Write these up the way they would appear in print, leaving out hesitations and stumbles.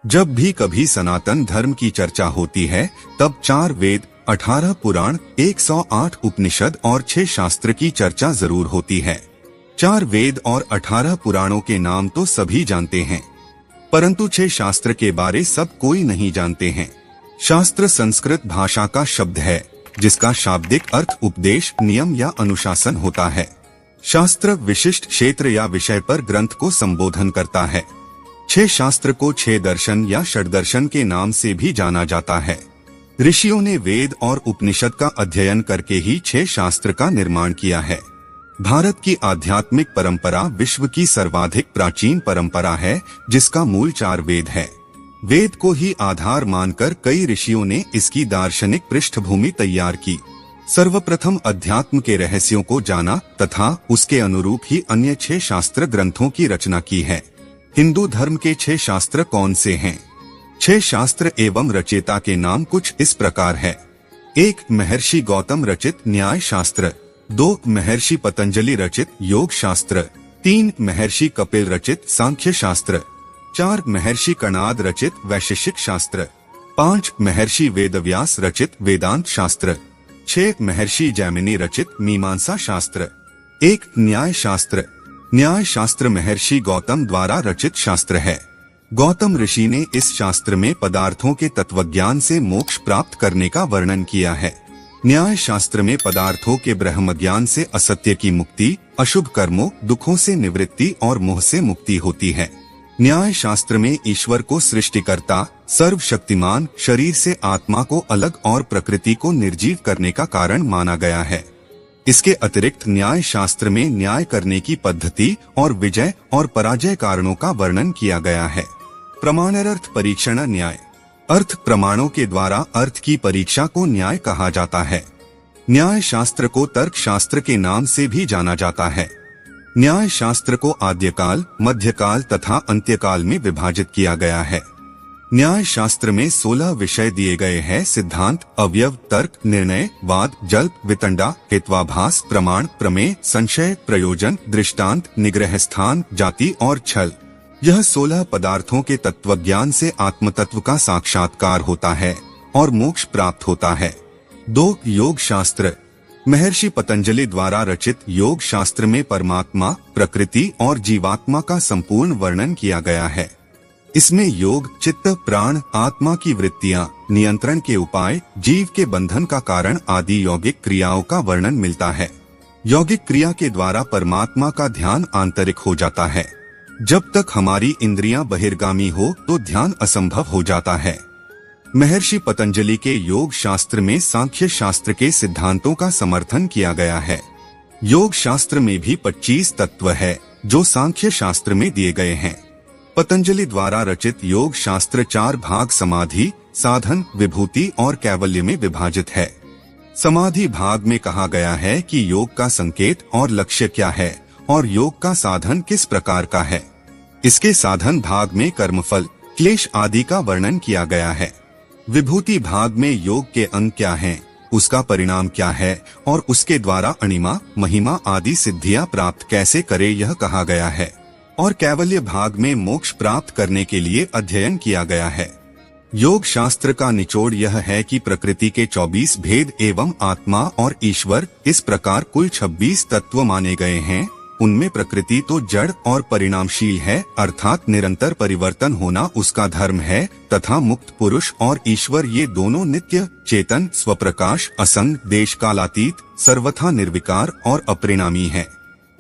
जब भी कभी सनातन धर्म की चर्चा होती है तब 4 वेद, 18 पुराण, 108 उपनिषद और 6 शास्त्र की चर्चा जरूर होती है। 4 वेद और 18 पुराणों के नाम तो सभी जानते हैं, परंतु 6 शास्त्र के बारे सब कोई नहीं जानते हैं। शास्त्र संस्कृत भाषा का शब्द है जिसका शाब्दिक अर्थ उपदेश, नियम या अनुशासन होता है। शास्त्र विशिष्ट क्षेत्र या विषय पर ग्रंथ को संबोधन करता है। 6 शास्त्र को 6 दर्शन या षड्दर्शन के नाम से भी जाना जाता है। ऋषियों ने वेद और उपनिषद का अध्ययन करके ही 6 शास्त्र का निर्माण किया है। भारत की आध्यात्मिक परंपरा विश्व की सर्वाधिक प्राचीन परंपरा है, जिसका मूल 4 वेद है। वेद को ही आधार मानकर कई ऋषियों ने इसकी दार्शनिक पृष्ठभूमि तैयार की। सर्वप्रथम अध्यात्म के रहस्यों को जाना तथा उसके अनुरूप ही अन्य 6 शास्त्र ग्रंथों की रचना की है। हिंदू धर्म के 6 शास्त्र कौन से हैं? 6 शास्त्र एवं रचयिता के नाम कुछ इस प्रकार है। 1 महर्षि गौतम रचित न्याय शास्त्र, 2 महर्षि पतंजलि रचित योग शास्त्र, 3 महर्षि कपिल रचित सांख्य शास्त्र, 4 महर्षि कणाद रचित वैशेषिक शास्त्र, 5 महर्षि वेदव्यास रचित वेदांत शास्त्र, 6 महर्षि जैमिनी रचित मीमांसा शास्त्र, 1 न्याय शास्त्र। न्याय शास्त्र महर्षि गौतम द्वारा रचित शास्त्र है। गौतम ऋषि ने इस शास्त्र में पदार्थों के तत्वज्ञान से मोक्ष प्राप्त करने का वर्णन किया है। न्याय शास्त्र में पदार्थों के ब्रह्म ज्ञान से असत्य की मुक्ति, अशुभ कर्मों, दुखों से निवृत्ति और मोह से मुक्ति होती है। न्याय शास्त्र में ईश्वर को सृष्टिकर्ता, सर्वशक्तिमान, शरीर से आत्मा को अलग और प्रकृति को निर्जीव करने का कारण माना गया है। इसके अतिरिक्त न्याय शास्त्र में न्याय करने की पद्धति और विजय और पराजय कारणों का वर्णन किया गया है। प्रमाणार्थ परीक्षण न्याय। अर्थ प्रमाणों के द्वारा अर्थ की परीक्षा को न्याय कहा जाता है। न्याय शास्त्र को तर्क शास्त्र के नाम से भी जाना जाता है। न्याय शास्त्र को आद्यकाल, मध्यकाल तथा अंत्यकाल में विभाजित किया गया है। न्याय शास्त्र में 16 विषय दिए गए हैं। सिद्धांत, अवयव, तर्क, निर्णय, वाद, जल्प, वितंडा, हेत्वाभास, प्रमाण, प्रमेय, संशय, प्रयोजन, दृष्टांत, निग्रह स्थान, जाति और छल। यह 16 पदार्थों के तत्वज्ञान से आत्म तत्व का साक्षात्कार होता है और मोक्ष प्राप्त होता है। 2 योग शास्त्र। महर्षि पतंजलि द्वारा रचित योग शास्त्र में परमात्मा, प्रकृति और जीवात्मा का संपूर्ण वर्णन किया गया है। इसमें योग, चित्त, प्राण, आत्मा की वृत्तियां, नियंत्रण के उपाय, जीव के बंधन का कारण आदि यौगिक क्रियाओं का वर्णन मिलता है। यौगिक क्रिया के द्वारा परमात्मा का ध्यान आंतरिक हो जाता है। जब तक हमारी इंद्रियां बहिर्गामी हो तो ध्यान असंभव हो जाता है। महर्षि पतंजलि के योग शास्त्र में सांख्य शास्त्र के सिद्धांतों का समर्थन किया गया है। योग शास्त्र में भी 25 तत्व है जो सांख्य शास्त्र में दिए गए हैं। पतंजलि द्वारा रचित योग शास्त्र 4 भाग समाधि, साधन, विभूति और कैवल्य में विभाजित है। समाधि भाग में कहा गया है कि योग का संकेत और लक्ष्य क्या है और योग का साधन किस प्रकार का है। इसके साधन भाग में कर्मफल, क्लेश आदि का वर्णन किया गया है। विभूति भाग में योग के अंग क्या हैं, उसका परिणाम क्या है और उसके द्वारा अणिमा, महिमा आदि सिद्धियां प्राप्त कैसे करे यह कहा गया है। और कैवल्य भाग में मोक्ष प्राप्त करने के लिए अध्ययन किया गया है। योग शास्त्र का निचोड़ यह है कि प्रकृति के 24 भेद एवं आत्मा और ईश्वर इस प्रकार कुल 26 तत्व माने गए हैं। उनमें प्रकृति तो जड़ और परिणामशील है, अर्थात निरंतर परिवर्तन होना उसका धर्म है, तथा मुक्त पुरुष और ईश्वर ये दोनों नित्य, चेतन, स्वप्रकाश, असंग, देश कालातीत, सर्वथा निर्विकार और अपरिणामी है।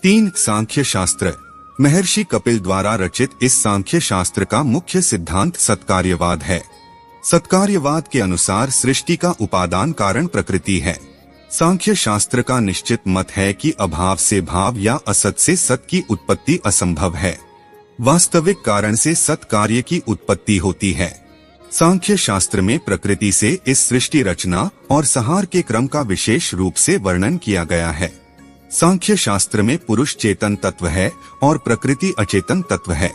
3 सांख्य शास्त्र। महर्षि कपिल द्वारा रचित इस सांख्य शास्त्र का मुख्य सिद्धांत सत्कार्यवाद है। सत्कार्यवाद के अनुसार सृष्टि का उपादान कारण प्रकृति है। सांख्य शास्त्र का निश्चित मत है कि अभाव से भाव या असत से सत की उत्पत्ति असंभव है। वास्तविक कारण से सत कार्य की उत्पत्ति होती है। सांख्य शास्त्र में प्रकृति से इस सृष्टि रचना और संहार के क्रम का विशेष रूप से वर्णन किया गया है। सांख्य शास्त्र में पुरुष चेतन तत्व है और प्रकृति अचेतन तत्व है।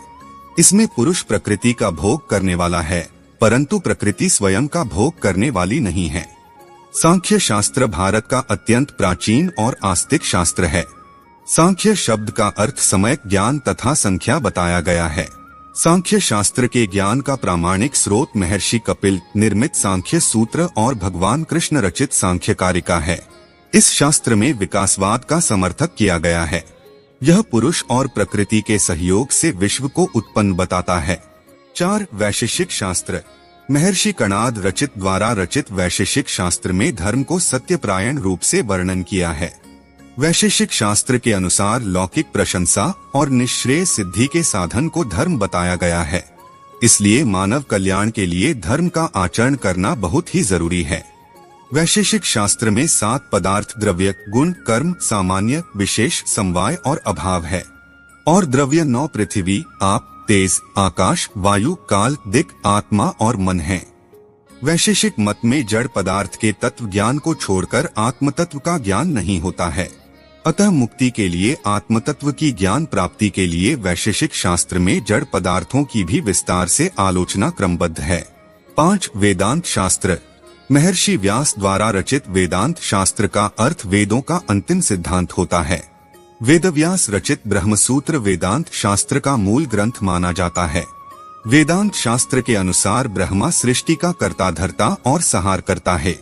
इसमें पुरुष प्रकृति का भोग करने वाला है, परंतु प्रकृति स्वयं का भोग करने वाली नहीं है। सांख्य शास्त्र भारत का अत्यंत प्राचीन और आस्तिक शास्त्र है। सांख्य शब्द का अर्थ समय, ज्ञान तथा संख्या बताया गया है। सांख्य शास्त्र के ज्ञान का प्रामाणिक स्रोत महर्षि कपिल निर्मित सांख्य सूत्र और भगवान कृष्ण रचित सांख्य कारिका है। इस शास्त्र में विकासवाद का समर्थक किया गया है। यह पुरुष और प्रकृति के सहयोग से विश्व को उत्पन्न बताता है। 4 वैशेषिक शास्त्र। महर्षि कणाद रचित द्वारा रचित वैशेषिक शास्त्र में धर्म को सत्यप्रायण रूप से वर्णन किया है। वैशेषिक शास्त्र के अनुसार लौकिक प्रशंसा और निश्रेय सिद्धि के साधन को धर्म बताया गया है। इसलिए मानव कल्याण के लिए धर्म का आचरण करना बहुत ही जरूरी है। वैशेषिक शास्त्र में 7 पदार्थ द्रव्य, गुण, कर्म, सामान्य, विशेष, समवाय और अभाव है। और द्रव्य 9 पृथ्वी, आप, तेज, आकाश, वायु, काल, दिक्, आत्मा और मन है। वैशेषिक मत में जड़ पदार्थ के तत्व ज्ञान को छोड़कर आत्म तत्व का ज्ञान नहीं होता है। अतः मुक्ति के लिए आत्म तत्व की ज्ञान प्राप्ति के लिए वैशेषिक शास्त्र में जड़ पदार्थों की भी विस्तार से आलोचना क्रमबद्ध है। 5 वेदांत शास्त्र। महर्षि व्यास द्वारा रचित वेदांत शास्त्र का अर्थ वेदों का अंतिम सिद्धांत होता है। वेदव्यास रचित ब्रह्मसूत्र वेदांत शास्त्र का मूल ग्रंथ माना जाता है। वेदांत शास्त्र के अनुसार ब्रह्मा सृष्टि का कर्ता धर्ता और संहार करता है।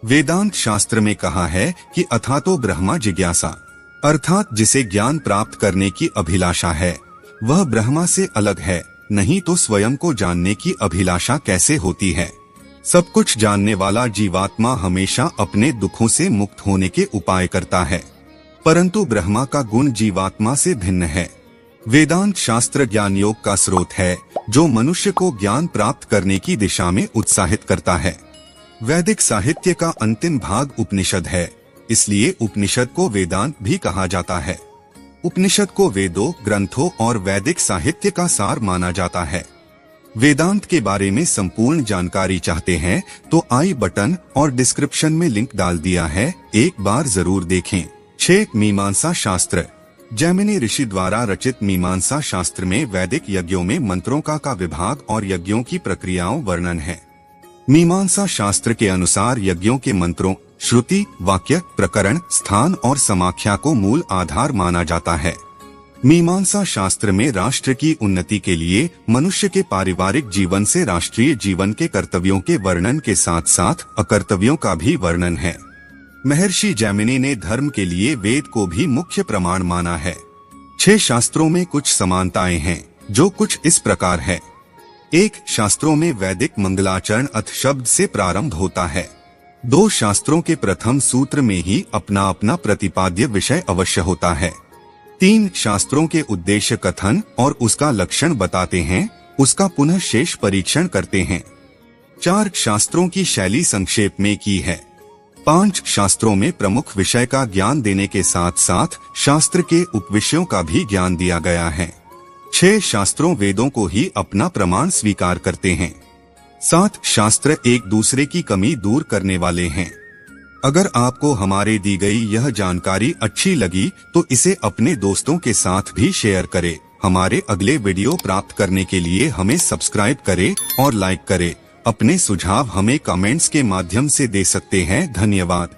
वेदांत शास्त्र में कहा है कि अथातो ब्रह्मा जिज्ञासा, अर्थात जिसे ज्ञान प्राप्त करने की अभिलाषा है वह ब्रह्मा से अलग है, नहीं तो स्वयं को जानने की अभिलाषा कैसे होती है। सब कुछ जानने वाला जीवात्मा हमेशा अपने दुखों से मुक्त होने के उपाय करता है, परंतु ब्रह्मा का गुण जीवात्मा से भिन्न है। वेदांत शास्त्र ज्ञान योग का स्रोत है जो मनुष्य को ज्ञान प्राप्त करने की दिशा में उत्साहित करता है। वैदिक साहित्य का अंतिम भाग उपनिषद है, इसलिए उपनिषद को वेदांत भी कहा जाता है। उपनिषद को वेदों, ग्रंथों और वैदिक साहित्य का सार माना जाता है। वेदांत के बारे में संपूर्ण जानकारी चाहते हैं तो आई बटन और डिस्क्रिप्शन में लिंक डाल दिया है, एक बार जरूर देखें। 6 मीमांसा शास्त्र। जैमिनी ऋषि द्वारा रचित मीमांसा शास्त्र में वैदिक यज्ञों में मंत्रों का विभाग और यज्ञों की प्रक्रियाओं वर्णन है। मीमांसा शास्त्र के अनुसार यज्ञों के मंत्रों, श्रुति, वाक्य, प्रकरण, स्थान और समाख्या को मूल आधार माना जाता है। मीमांसा शास्त्र में राष्ट्र की उन्नति के लिए मनुष्य के पारिवारिक जीवन से राष्ट्रीय जीवन के कर्तव्यों के वर्णन के साथ साथ अकर्तव्यों का भी वर्णन है। महर्षि जैमिनी ने धर्म के लिए वेद को भी मुख्य प्रमाण माना है। 6 शास्त्रों में कुछ समानताएं हैं जो कुछ इस प्रकार है। 1 शास्त्रों में वैदिक मंगलाचरण अथ शब्द से प्रारंभ होता है। 2 शास्त्रों के प्रथम सूत्र में ही अपना अपना प्रतिपाद्य विषय अवश्य होता है। 3 शास्त्रों के उद्देश्य कथन और उसका लक्षण बताते हैं, उसका पुनः शेष परीक्षण करते हैं। 4 शास्त्रों की शैली संक्षेप में की है। 5 शास्त्रों में प्रमुख विषय का ज्ञान देने के साथ साथ शास्त्र के उपविषयों का भी ज्ञान दिया गया है। 6 शास्त्रों वेदों को ही अपना प्रमाण स्वीकार करते हैं। 7 शास्त्र एक दूसरे की कमी दूर करने वाले हैं। अगर आपको हमारे दी गई यह जानकारी अच्छी लगी तो इसे अपने दोस्तों के साथ भी शेयर करें। हमारे अगले वीडियो प्राप्त करने के लिए हमें सब्सक्राइब करें और लाइक करें। अपने सुझाव हमें कमेंट्स के माध्यम से दे सकते हैं। धन्यवाद।